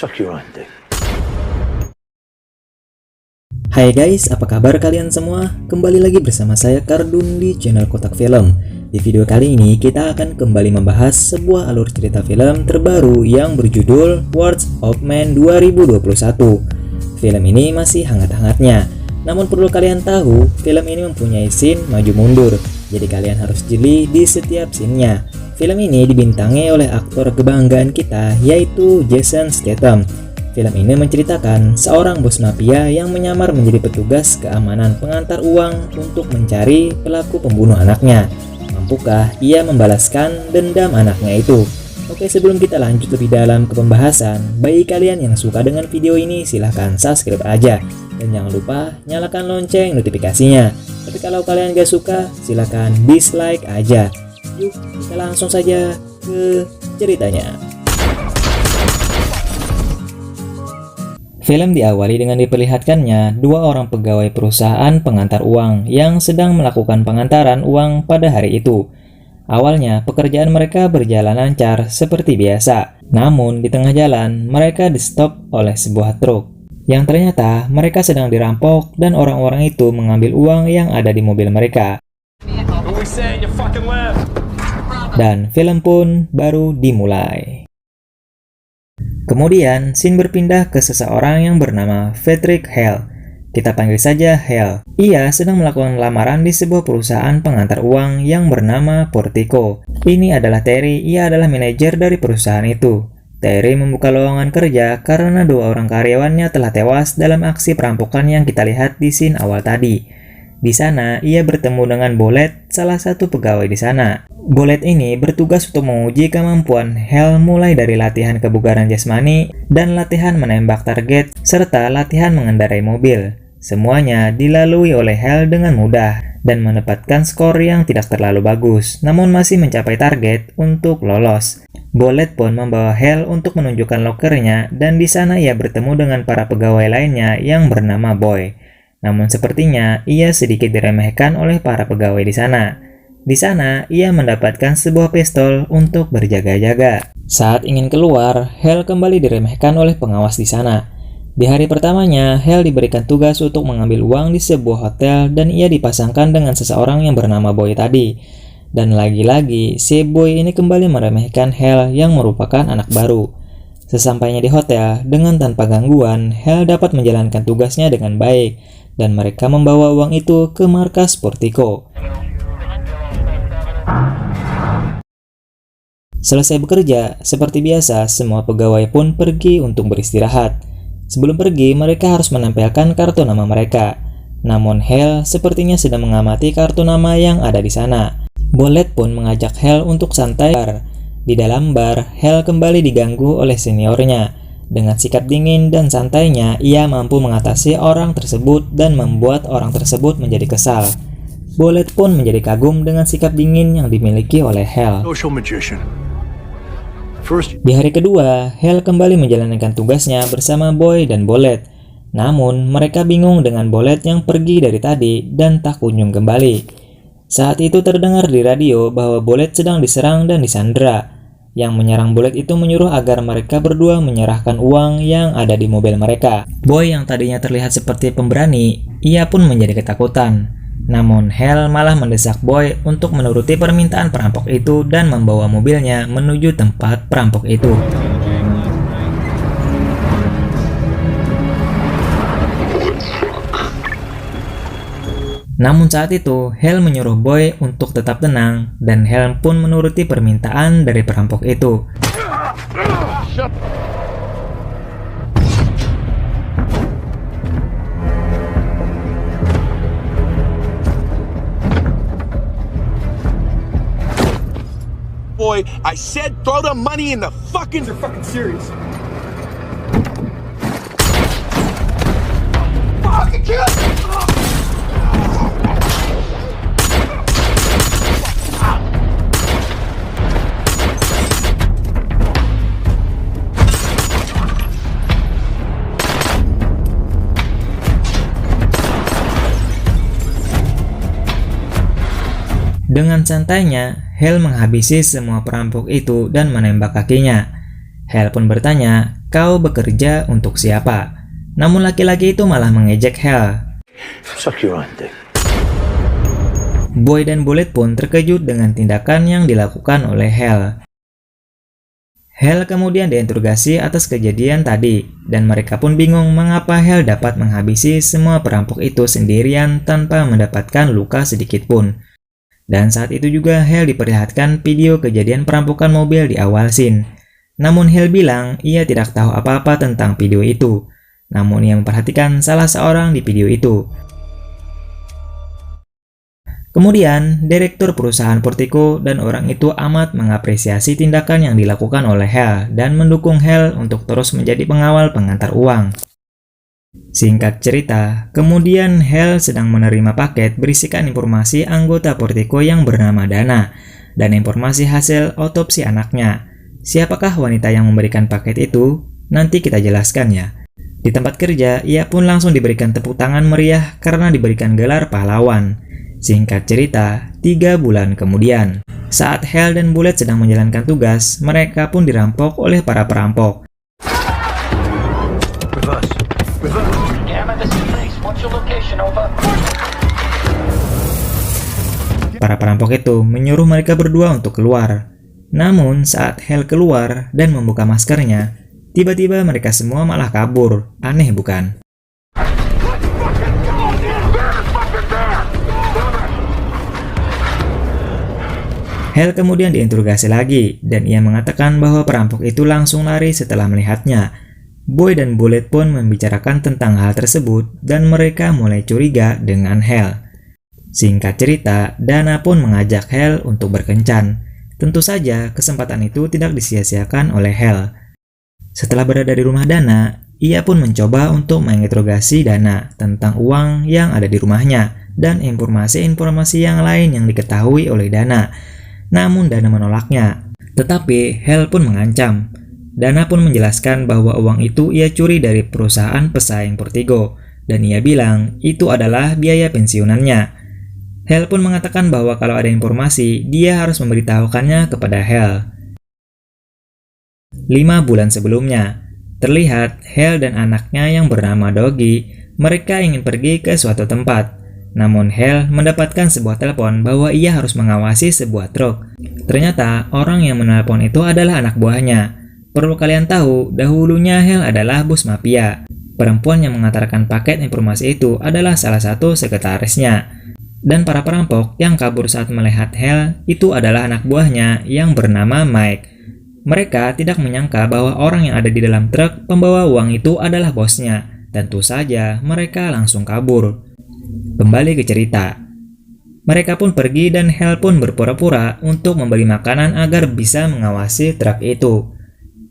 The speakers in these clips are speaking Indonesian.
Suck your own dick. Hai guys, apa kabar kalian semua? Kembali lagi bersama saya Kardun di channel Kotak Film. Di video kali ini kita akan kembali membahas sebuah alur cerita film terbaru yang berjudul Words of Man 2021. Film ini masih hangat-hangatnya. Namun perlu kalian tahu, film ini mempunyai scene maju mundur. Jadi kalian harus jeli di setiap scene-nya. Film ini dibintangi oleh aktor kebanggaan kita, yaitu Jason Statham. Film ini menceritakan seorang bos mafia yang menyamar menjadi petugas keamanan pengantar uang untuk mencari pelaku pembunuh anaknya. Mampukah ia membalaskan dendam anaknya itu? Oke, sebelum kita lanjut lebih dalam ke pembahasan, bagi kalian yang suka dengan video ini silahkan subscribe aja. Dan jangan lupa nyalakan lonceng notifikasinya. Tapi kalau kalian gak suka, silahkan dislike aja. Yuk, kita langsung saja ke ceritanya. Film diawali dengan diperlihatkannya dua orang pegawai perusahaan pengantar uang yang sedang melakukan pengantaran uang pada hari itu. Awalnya pekerjaan mereka berjalan lancar seperti biasa, namun di tengah jalan mereka di-stop oleh sebuah truk yang ternyata mereka sedang dirampok dan orang-orang itu mengambil uang yang ada di mobil mereka. Dan film pun baru dimulai. Kemudian, scene berpindah ke seseorang yang bernama Patrick Hale. Kita panggil saja Hale. Ia sedang melakukan lamaran di sebuah perusahaan pengantar uang yang bernama Portico. Ini adalah Terry, ia adalah manajer dari perusahaan itu. Terry membuka lowongan kerja karena dua orang karyawannya telah tewas dalam aksi perampokan yang kita lihat di scene awal tadi. Di sana, ia bertemu dengan Bolette, salah satu pegawai di sana. Bolette ini bertugas untuk menguji kemampuan Hale mulai dari latihan kebugaran jasmani dan latihan menembak target, serta latihan mengendarai mobil. Semuanya dilalui oleh Hale dengan mudah dan mendapatkan skor yang tidak terlalu bagus, namun masih mencapai target untuk lolos. Bolette pun membawa Hale untuk menunjukkan lokernya dan di sana ia bertemu dengan para pegawai lainnya yang bernama Boy. Namun sepertinya ia sedikit diremehkan oleh para pegawai di sana. Di sana, ia mendapatkan sebuah pistol untuk berjaga-jaga. Saat ingin keluar, Hale kembali diremehkan oleh pengawas di sana. Di hari pertamanya, Hale diberikan tugas untuk mengambil uang di sebuah hotel dan ia dipasangkan dengan seseorang yang bernama Boy tadi. Dan lagi-lagi, si Boy ini kembali meremehkan Hale yang merupakan anak baru. Sesampainya di hotel, dengan tanpa gangguan, Hale dapat menjalankan tugasnya dengan baik. Dan mereka membawa uang itu ke markas Portico. Selesai bekerja, seperti biasa, semua pegawai pun pergi untuk beristirahat. Sebelum pergi, mereka harus menempelkan kartu nama mereka. Namun Hale sepertinya sedang mengamati kartu nama yang ada di sana. Bolette pun mengajak Hale untuk santai. Di dalam bar, Hale kembali diganggu oleh seniornya. Dengan sikap dingin dan santainya, ia mampu mengatasi orang tersebut dan membuat orang tersebut menjadi kesal. Bolette pun menjadi kagum dengan sikap dingin yang dimiliki oleh Hale. Di hari kedua, Hale kembali menjalankan tugasnya bersama Boy dan Bolette. Namun, mereka bingung dengan Bolette yang pergi dari tadi dan tak kunjung kembali. Saat itu terdengar di radio bahwa Bolette sedang diserang dan disandera. Yang menyerang Bolette itu menyuruh agar mereka berdua menyerahkan uang yang ada di mobil mereka. Boy yang tadinya terlihat seperti pemberani, ia pun menjadi ketakutan. Namun Hale malah mendesak Boy untuk menuruti permintaan perampok itu dan membawa mobilnya menuju tempat perampok itu. Namun saat itu, Hale menyuruh Boy untuk tetap tenang, dan Hale pun menuruti permintaan dari perampok itu. Boy, I said throw the money in the fucking... You're fucking serious. Fucking kill! Dengan santainya, Hale menghabisi semua perampok itu dan menembak kakinya. Hale pun bertanya, "Kau bekerja untuk siapa?" Namun laki-laki itu malah mengejek Hal. Suck your own dick. Boy dan Bullet pun terkejut dengan tindakan yang dilakukan oleh Hal. Hal kemudian diinterogasi atas kejadian tadi, dan mereka pun bingung mengapa Hal dapat menghabisi semua perampok itu sendirian tanpa mendapatkan luka sedikit pun. Dan saat itu juga Hal diperlihatkan video kejadian perampokan mobil di awal scene. Namun Hal bilang ia tidak tahu apa-apa tentang video itu, namun ia memperhatikan salah seorang di video itu. Kemudian, direktur perusahaan Portico dan orang itu amat mengapresiasi tindakan yang dilakukan oleh Hal dan mendukung Hal untuk terus menjadi pengawal pengantar uang. Singkat cerita, kemudian Hal sedang menerima paket berisikan informasi anggota Portico yang bernama Dana dan informasi hasil otopsi anaknya. Siapakah wanita yang memberikan paket itu? Nanti kita jelaskan ya. Di tempat kerja, ia pun langsung diberikan tepuk tangan meriah karena diberikan gelar pahlawan. Singkat cerita, 3 bulan kemudian, saat Hal dan Bullet sedang menjalankan tugas, mereka pun dirampok oleh para perampok. Para perampok itu menyuruh mereka berdua untuk keluar. Namun saat Hal keluar dan membuka maskernya, tiba-tiba mereka semua malah kabur. Aneh bukan? Hal kemudian diinterogasi lagi, dan ia mengatakan bahwa perampok itu langsung lari setelah melihatnya. Boy dan Bullet pun membicarakan tentang hal tersebut, dan mereka mulai curiga dengan Hal. Singkat cerita, Dana pun mengajak Hal untuk berkencan. Tentu saja, kesempatan itu tidak disia-siakan oleh Hal. Setelah berada di rumah Dana, ia pun mencoba untuk menginterogasi Dana tentang uang yang ada di rumahnya, dan informasi-informasi yang lain yang diketahui oleh Dana. Namun Dana menolaknya. Tetapi Hal pun mengancam. Dana pun menjelaskan bahwa uang itu ia curi dari perusahaan pesaing Portico, dan ia bilang itu adalah biaya pensiunannya. Hal pun mengatakan bahwa kalau ada informasi, dia harus memberitahukannya kepada Hal. 5 bulan sebelumnya, terlihat Hal dan anaknya yang bernama Doggy, mereka ingin pergi ke suatu tempat. Namun Hal mendapatkan sebuah telepon bahwa ia harus mengawasi sebuah truk. Ternyata orang yang menelpon itu adalah anak buahnya. Perlu kalian tahu, dahulunya Hal adalah bos mafia. Perempuan yang mengantarkan paket informasi itu adalah salah satu sekretarisnya. Dan para perampok yang kabur saat melihat Hal itu adalah anak buahnya yang bernama Mike. Mereka tidak menyangka bahwa orang yang ada di dalam truk pembawa uang itu adalah bosnya. Tentu saja mereka langsung kabur. Kembali ke cerita. Mereka pun pergi dan Hal pun berpura-pura untuk membeli makanan agar bisa mengawasi truk itu.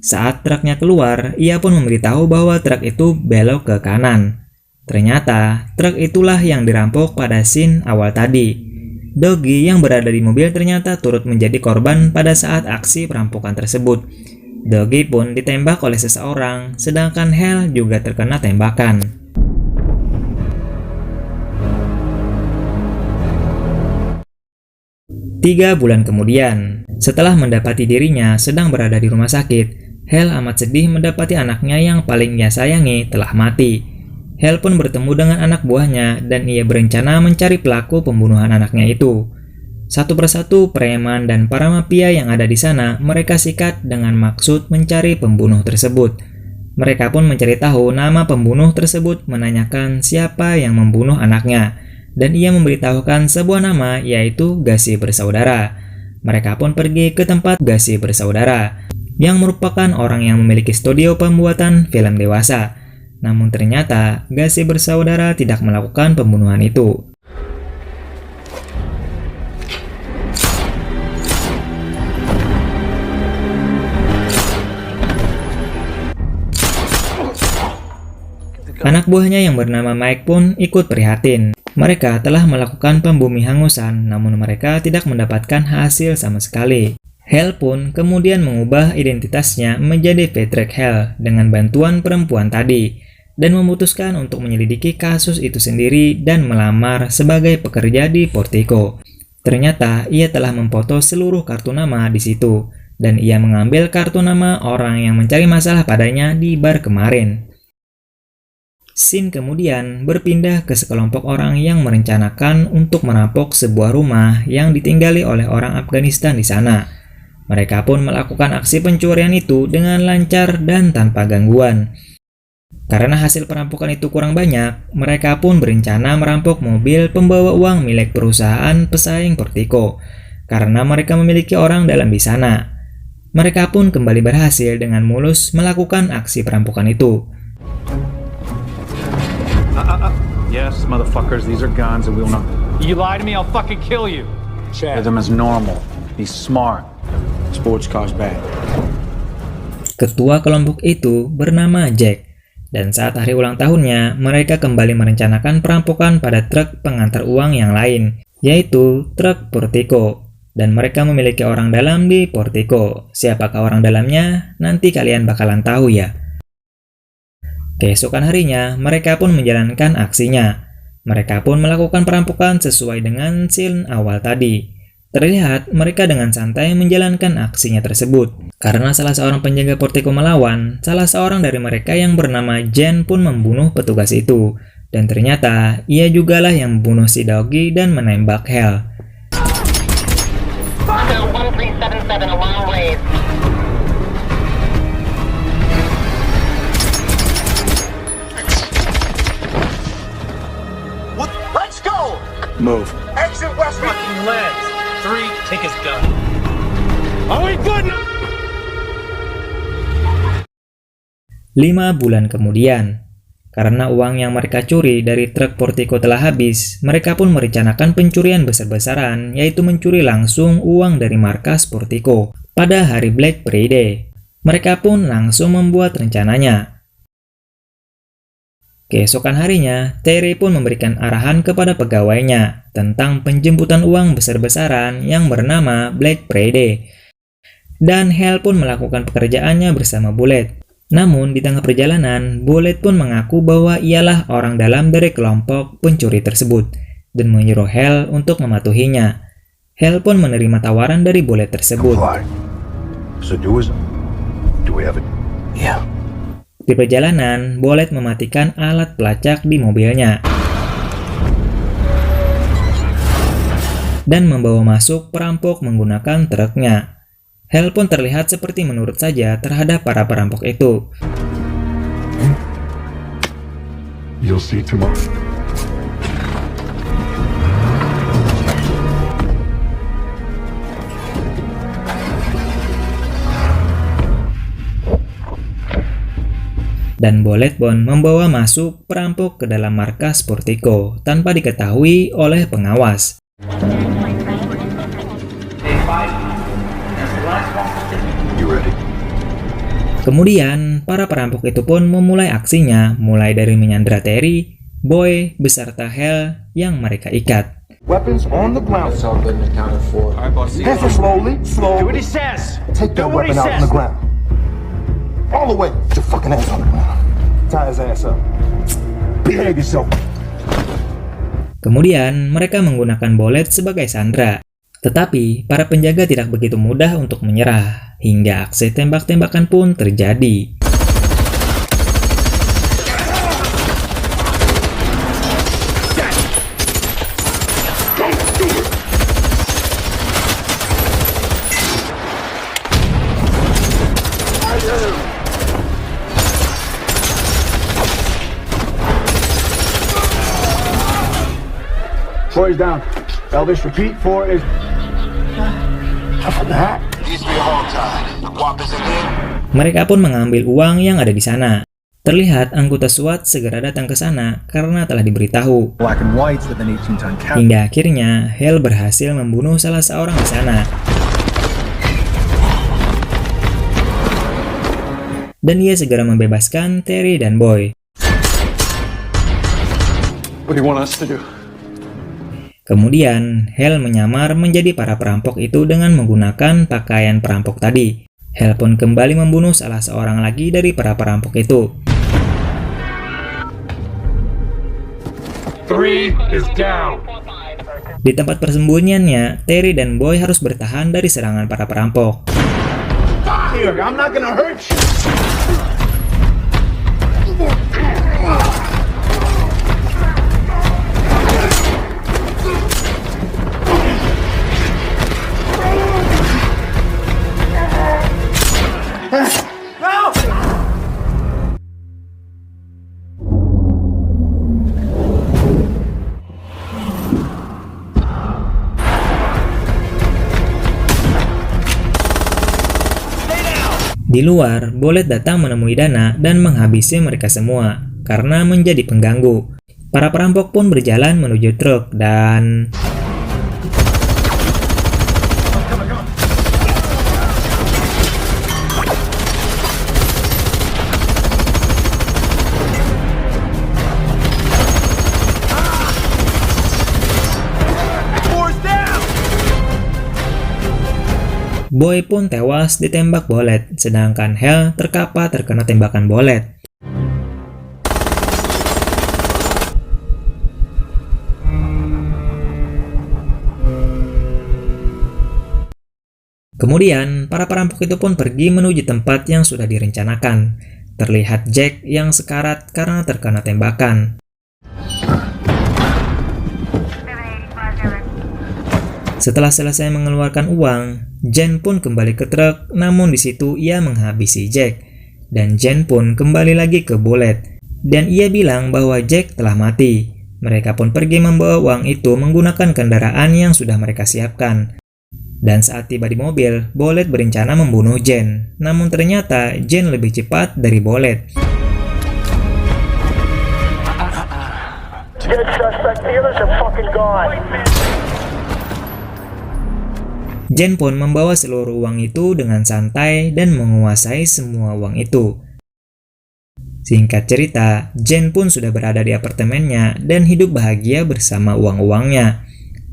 Saat truknya keluar, ia pun memberitahu bahwa truk itu belok ke kanan. Ternyata, truk itulah yang dirampok pada scene awal tadi. Doggy yang berada di mobil ternyata turut menjadi korban pada saat aksi perampokan tersebut. Doggy pun ditembak oleh seseorang, sedangkan Hal juga terkena tembakan. 3 bulan kemudian, setelah mendapati dirinya sedang berada di rumah sakit, Hal amat sedih mendapati anaknya yang paling ia sayangi telah mati. Hal pun bertemu dengan anak buahnya dan ia berencana mencari pelaku pembunuhan anaknya itu. Satu persatu preman dan para mafia yang ada di sana mereka sikat dengan maksud mencari pembunuh tersebut. Mereka pun mencari tahu nama pembunuh tersebut, menanyakan siapa yang membunuh anaknya. Dan ia memberitahukan sebuah nama, yaitu Gacy Bersaudara. Mereka pun pergi ke tempat Gacy Bersaudara, yang merupakan orang yang memiliki studio pembuatan film dewasa. Namun ternyata Gacy Bersaudara tidak melakukan pembunuhan itu. Anak buahnya yang bernama Mike pun ikut prihatin. Mereka telah melakukan pembumi hangusan, namun mereka tidak mendapatkan hasil sama sekali. Hal pun kemudian mengubah identitasnya menjadi Patrick Hale dengan bantuan perempuan tadi, dan memutuskan untuk menyelidiki kasus itu sendiri dan melamar sebagai pekerja di Portico. Ternyata ia telah memfoto seluruh kartu nama di situ, dan ia mengambil kartu nama orang yang mencari masalah padanya di bar kemarin. Scene kemudian berpindah ke sekelompok orang yang merencanakan untuk merampok sebuah rumah yang ditinggali oleh orang Afghanistan di sana. Mereka pun melakukan aksi pencurian itu dengan lancar dan tanpa gangguan. Karena hasil perampokan itu kurang banyak, mereka pun berencana merampok mobil pembawa uang milik perusahaan pesaing Portico, karena mereka memiliki orang dalam di sana. Mereka pun kembali berhasil dengan mulus melakukan aksi perampokan itu. Yes, motherfuckers, these are guns and we will not. You lie to me, I'll fucking kill you. Treat them as normal. Be smart. Sports car's bad. Ketua kelompok itu bernama Jack, dan saat hari ulang tahunnya, mereka kembali merencanakan perampokan pada truk pengantar uang yang lain, yaitu truk Portico. Dan mereka memiliki orang dalam di Portico. Siapakah orang dalamnya? Nanti kalian bakalan tahu ya. Keesokan harinya, mereka pun menjalankan aksinya. Mereka pun melakukan perampokan sesuai dengan scene awal tadi. Terlihat mereka dengan santai menjalankan aksinya tersebut. Karena salah seorang penjaga Portico melawan, salah seorang dari mereka yang bernama Jen pun membunuh petugas itu. Dan ternyata, ia jugalah yang membunuh si Doggy dan menembak Hell. Move. Exit west fucking legs. 3, take his gun. Are we good now? 5 bulan kemudian, karena uang yang mereka curi dari truk Portico telah habis, mereka pun merencanakan pencurian besar-besaran, yaitu mencuri langsung uang dari markas Portico. Pada hari Black Friday, mereka pun langsung membuat rencananya. Keesokan harinya, Terry pun memberikan arahan kepada pegawainya tentang penjemputan uang besar-besaran yang bernama Black Friday. Dan Hell pun melakukan pekerjaannya bersama Bullet. Namun, di tengah perjalanan, Bullet pun mengaku bahwa ialah orang dalam dari kelompok pencuri tersebut dan menyuruh Hell untuk mematuhinya. Hell pun menerima tawaran dari Bullet tersebut. So do we have it? Yeah. Di perjalanan, Bullet mematikan alat pelacak di mobilnya dan membawa masuk perampok menggunakan truknya. Hell pun terlihat seperti menurut saja terhadap para perampok itu. You'll see tomorrow. Dan Bullet pun membawa masuk perampok ke dalam markas Portico tanpa diketahui oleh pengawas. Kemudian, para perampok itu pun memulai aksinya, mulai dari menyandra Terry, Boy, beserta Hell yang mereka ikat. Weapons on the ground. It's all good and accounted for. Alright, boss. See you Answer slowly, Do what he slowly. says. Take Do that what he weapon out on says. the ground. All the way. Get your fucking ass on the ground. Tie his ass up. Behave yourself. Kemudian, mereka menggunakan Bullet sebagai sandera. Tetapi, para penjaga tidak begitu mudah untuk menyerah, hingga aksi tembak-tembakan pun terjadi. Troy's down. Elvis, repeat. 4 is... Tough on that. Needs to be a hog tie. The guap is in here. Mereka pun mengambil uang yang ada di sana. Terlihat anggota SWAT segera datang ke sana karena telah diberitahu. Black and whites with an 18-ton cap. Hingga akhirnya, Hell berhasil membunuh salah seorang di sana. Dan ia segera membebaskan Terry dan Boy. What do you want us to do? Kemudian, Hell menyamar menjadi para perampok itu dengan menggunakan pakaian perampok tadi. Hell pun kembali membunuh salah seorang lagi dari para perampok itu. 3 is down. Di tempat persembunyiannya, Terry dan Boy harus bertahan dari serangan para perampok. here. I'm not gonna hurt you. Di luar, Bullet datang menemui Dana dan menghabisi mereka semua karena menjadi pengganggu. Para perampok pun berjalan menuju truk dan Boy pun tewas ditembak Bullet, sedangkan Hell terkapar terkena tembakan Bullet. Kemudian, para perampok itu pun pergi menuju tempat yang sudah direncanakan. Terlihat Jack yang sekarat karena terkena tembakan. Setelah selesai mengeluarkan uang, Jen pun kembali ke truk, namun di situ ia menghabisi Jack. Dan Jen pun kembali lagi ke Bullet, dan ia bilang bahwa Jack telah mati. Mereka pun pergi membawa uang itu menggunakan kendaraan yang sudah mereka siapkan. Dan saat tiba di mobil, Bullet berencana membunuh Jen. Namun ternyata Jen lebih cepat dari Bullet. Good suspect. The others are fucking gone. Jen pun membawa seluruh uang itu dengan santai dan menguasai semua uang itu. Singkat cerita, Jen pun sudah berada di apartemennya dan hidup bahagia bersama uang-uangnya.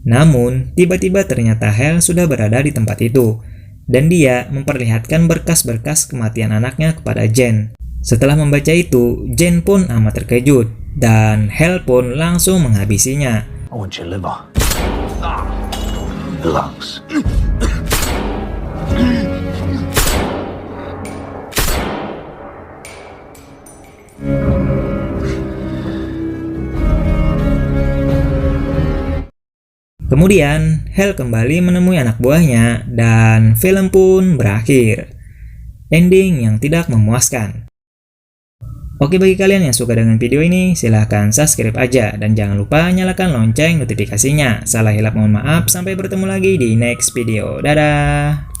Namun, tiba-tiba ternyata Hell sudah berada di tempat itu, dan dia memperlihatkan berkas-berkas kematian anaknya kepada Jen. Setelah membaca itu, Jen pun amat terkejut, dan Hell pun langsung menghabisinya. I want your liver. The lungs. Kemudian, Hell kembali menemui anak buahnya dan film pun berakhir. Ending yang tidak memuaskan. Oke, bagi kalian yang suka dengan video ini, silahkan subscribe aja dan jangan lupa nyalakan lonceng notifikasinya. Salah hilap mohon maaf, sampai bertemu lagi di next video. Dadah!